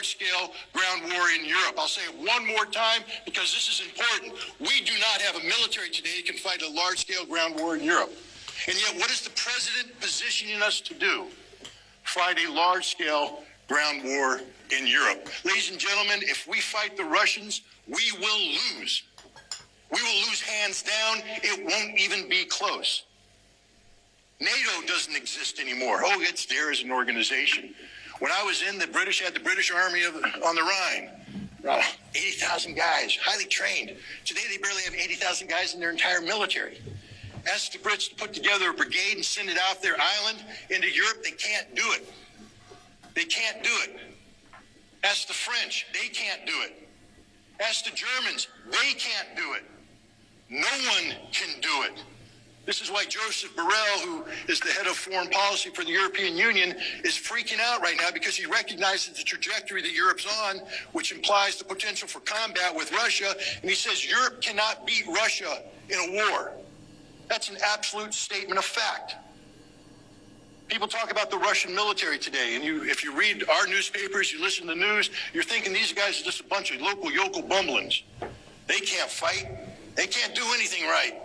large-scale ground war in Europe. I'll say it one more time because this is important. We do not have a military today that can fight a large-scale ground war in Europe. And yet, what is the president positioning us to do? Fight a large-scale ground war in Europe. Ladies and gentlemen, if we fight the Russians, we will lose. We will lose hands down. It won't even be close. NATO doesn't exist anymore. Oh, it's there as an organization. When I was in, the British had the British Army on the Rhine. 80,000 guys, highly trained. Today, they barely have 80,000 guys in their entire military. Ask the Brits to put together a brigade and send it out their island into Europe. They can't do it. They can't do it. Ask the French. They can't do it. Ask the Germans. They can't do it. No one can do it. This is why Joseph Borrell, who is the head of foreign policy for the European Union, is freaking out right now because he recognizes the trajectory that Europe's on, which implies the potential for combat with Russia. And he says Europe cannot beat Russia in a war. That's an absolute statement of fact. People talk about the Russian military today, and if you read our newspapers, you listen to the news, you're thinking these guys are just a bunch of local yokel bumblings. They can't fight. They can't do anything right.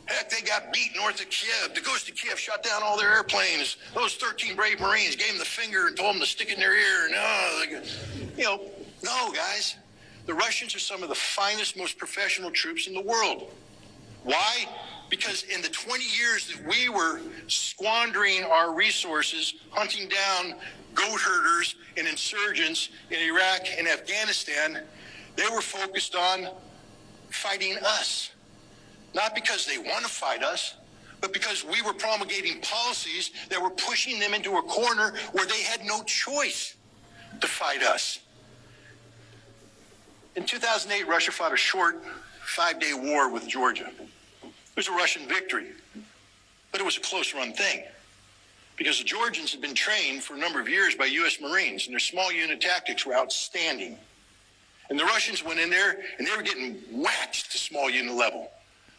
Heck, they got beat north of Kiev. The ghost of Kiev shot down all their airplanes. Those 13 brave Marines gave them the finger and told them to stick it in their ear. And, no, guys. The Russians are some of the finest, most professional troops in the world. Why? Because in the 20 years that we were squandering our resources, hunting down goat herders and insurgents in Iraq and Afghanistan, they were focused on fighting us. Not because they want to fight us, but because we were promulgating policies that were pushing them into a corner where they had no choice to fight us. In 2008, Russia fought a short 5-day war with Georgia. It was a Russian victory, but it was a close-run thing because the Georgians had been trained for a number of years by U.S. Marines, and their small unit tactics were outstanding. And the Russians went in there, and they were getting waxed to small unit level.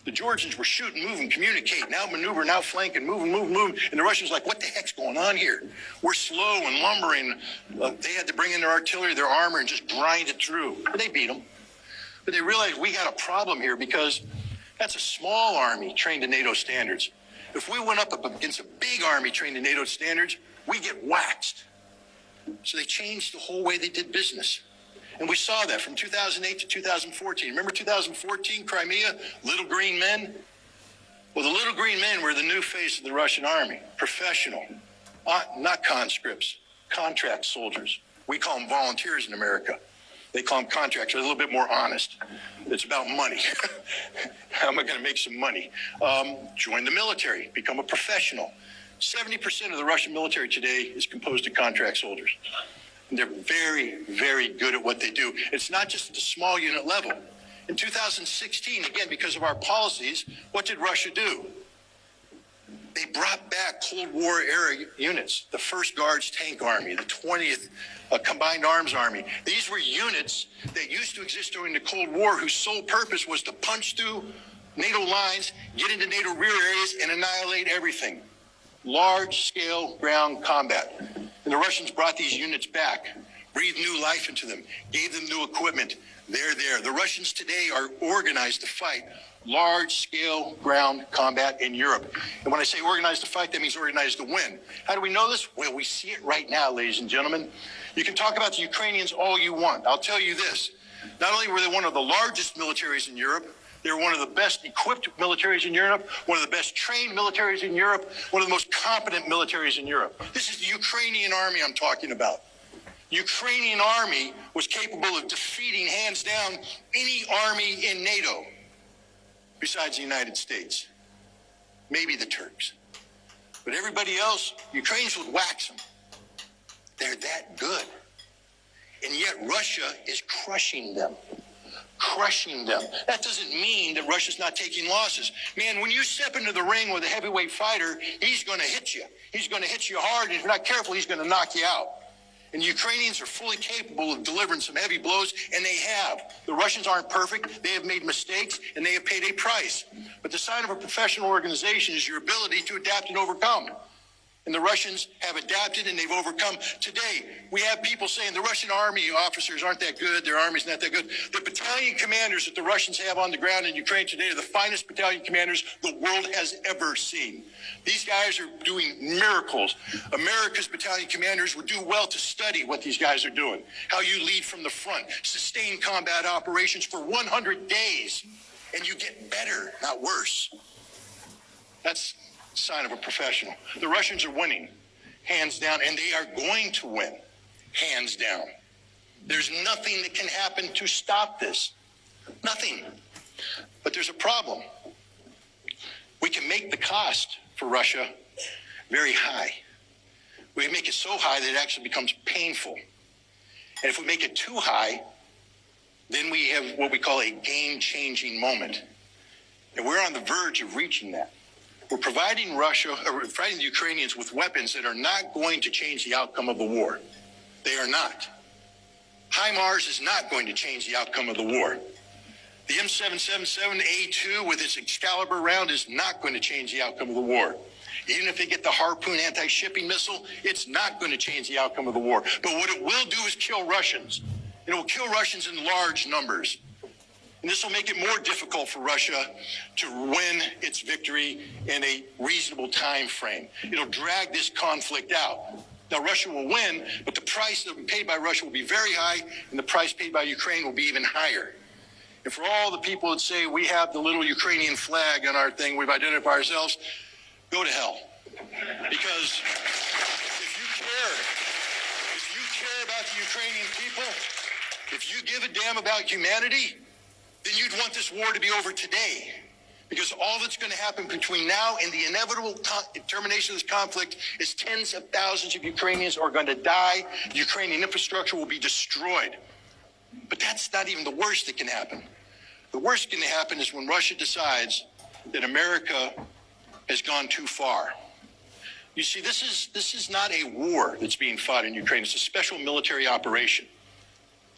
The Georgians were shooting, moving, communicating, outmaneuvering, outflanking, moving. And the Russians were like, what the heck's going on here? We're slow and lumbering. They had to bring in their artillery, their armor, and just grind it through. And they beat them. But they realized we got a problem here because that's a small army trained to NATO standards. If we went up against a big army trained to NATO standards, we get waxed. So they changed the whole way they did business. And we saw that from 2008 to 2014. Remember 2014, Crimea, little green men? Well, the little green men were the new face of the Russian army, professional, not conscripts, contract soldiers. We call them volunteers in America. They call them contractors. They're a little bit more honest. It's about money. How am I going to make some money? Join the military, become a professional. 70% of the Russian military today is composed of contract soldiers. And they're very, very good at what they do. It's not just at the small unit level. In 2016, again, because of our policies, what did Russia do? They brought back Cold War era units, the 1st Guards Tank Army, the 20th Combined Arms Army. These were units that used to exist during the Cold War whose sole purpose was to punch through NATO lines, get into NATO rear areas, and annihilate everything. Large-scale ground combat. And the Russians brought these units back, breathed new life into them, gave them new equipment. They're there. The Russians today are organized to fight large-scale ground combat in Europe. And when I say organized to fight, that means organized to win. How do we know this? Well, we see it right now, ladies and gentlemen. You can talk about the Ukrainians all you want. I'll tell you this. Not only were they one of the largest militaries in Europe, they were one of the best equipped militaries in Europe, one of the best trained militaries in Europe, one of the most competent militaries in Europe. This is the Ukrainian army I'm talking about. The Ukrainian army was capable of defeating, hands down, any army in NATO besides the United States, maybe the Turks. But everybody else, Ukrainians would wax them. They're that good. And yet Russia is crushing them. Crushing them. That doesn't mean that Russia's not taking losses. Man, when you step into the ring with a heavyweight fighter, he's going to hit you. He's going to hit you hard, and if you're not careful, he's going to knock you out. And the Ukrainians are fully capable of delivering some heavy blows, and they have. The Russians aren't perfect. They have made mistakes, and they have paid a price. But the sign of a professional organization is your ability to adapt and overcome. And the Russians have adapted and they've overcome. Today, we have people saying the Russian army officers aren't that good, their army's not that good. The battalion commanders that the Russians have on the ground in Ukraine today are the finest battalion commanders the world has ever seen. These guys are doing miracles. America's battalion commanders would do well to study what these guys are doing. How you lead from the front, sustain combat operations for 100 days, and you get better, not worse. That's sign of a professional. The Russians are winning, hands down, and they are going to win, hands down. There's nothing that can happen to stop this. Nothing. But there's a problem. We can make the cost for Russia very high. We can make it so high that it actually becomes painful. And if we make it too high, then we have what we call a game-changing moment. And we're on the verge of reaching that. We're providing the Ukrainians with weapons that are not going to change the outcome of the war. They are not. HIMARS is not going to change the outcome of the war. The M777A2 with its Excalibur round is not going to change the outcome of the war. Even if they get the Harpoon anti-shipping missile, it's not going to change the outcome of the war. But what it will do is kill Russians. And it will kill Russians in large numbers. And this will make it more difficult for Russia to win its victory in a reasonable time frame. It'll drag this conflict out. Now, Russia will win, but the price that will be paid by Russia will be very high, and the price paid by Ukraine will be even higher. And for all the people that say we have the little Ukrainian flag on our thing, we've identified ourselves, go to hell. Because if you care about the Ukrainian people, if you give a damn about humanity, then you'd want this war to be over today. Because all that's going to happen between now and the inevitable termination of this conflict is tens of thousands of Ukrainians are going to die. The Ukrainian infrastructure will be destroyed. But that's not even the worst that can happen. The worst that can happen is when Russia decides that America has gone too far. You see, this is not a war that's being fought in Ukraine. It's a special military operation.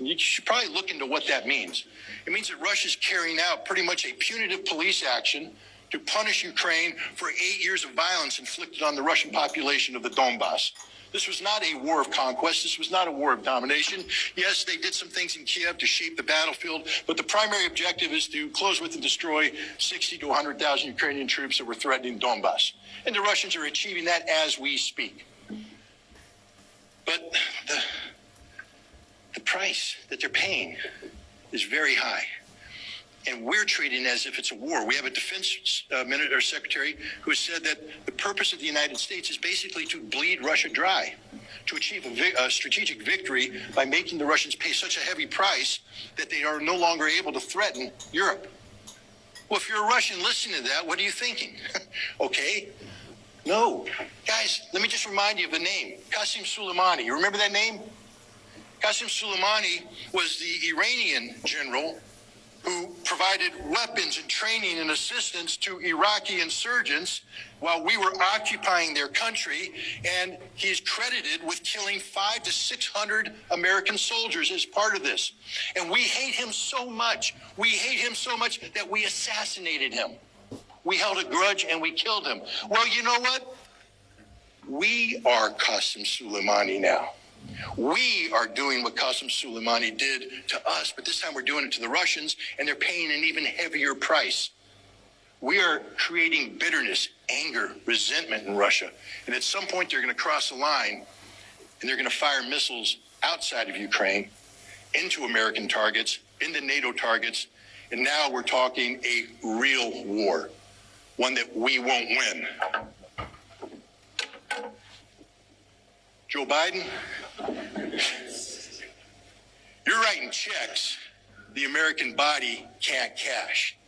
You should probably look into what that means. It means that Russia's carrying out pretty much a punitive police action to punish Ukraine for 8 years of violence inflicted on the Russian population of the Donbass. This was not a war of conquest. This was not a war of domination. Yes, they did some things in Kiev to shape the battlefield, but the primary objective is to close with and destroy 60 to 100,000 Ukrainian troops that were threatening Donbass. And the Russians are achieving that as we speak. But the price that they're paying is very high. And we're treating it as if it's a war. We have a defense secretary who has said that the purpose of the United States is basically to bleed Russia dry, to achieve a strategic victory by making the Russians pay such a heavy price that they are no longer able to threaten Europe. Well, if you're a Russian listening to that, what are you thinking? Okay. No. Guys, let me just remind you of the name. Qasem Soleimani. You remember that name? Qasem Soleimani was the Iranian general who provided weapons and training and assistance to Iraqi insurgents while we were occupying their country, and he's credited with killing 500 to 600 American soldiers as part of this. And we hate him so much. We hate him so much that we assassinated him. We held a grudge and we killed him. Well, you know what? We are Qasem Soleimani now. We are doing what Qasem Soleimani did to us, but this time we're doing it to the Russians, and they're paying an even heavier price. We are creating bitterness, anger, resentment in Russia. And at some point, they're going to cross the line, and they're going to fire missiles outside of Ukraine into American targets, into NATO targets. And now we're talking a real war, one that we won't win. Joe Biden, you're writing checks the American body can't cash.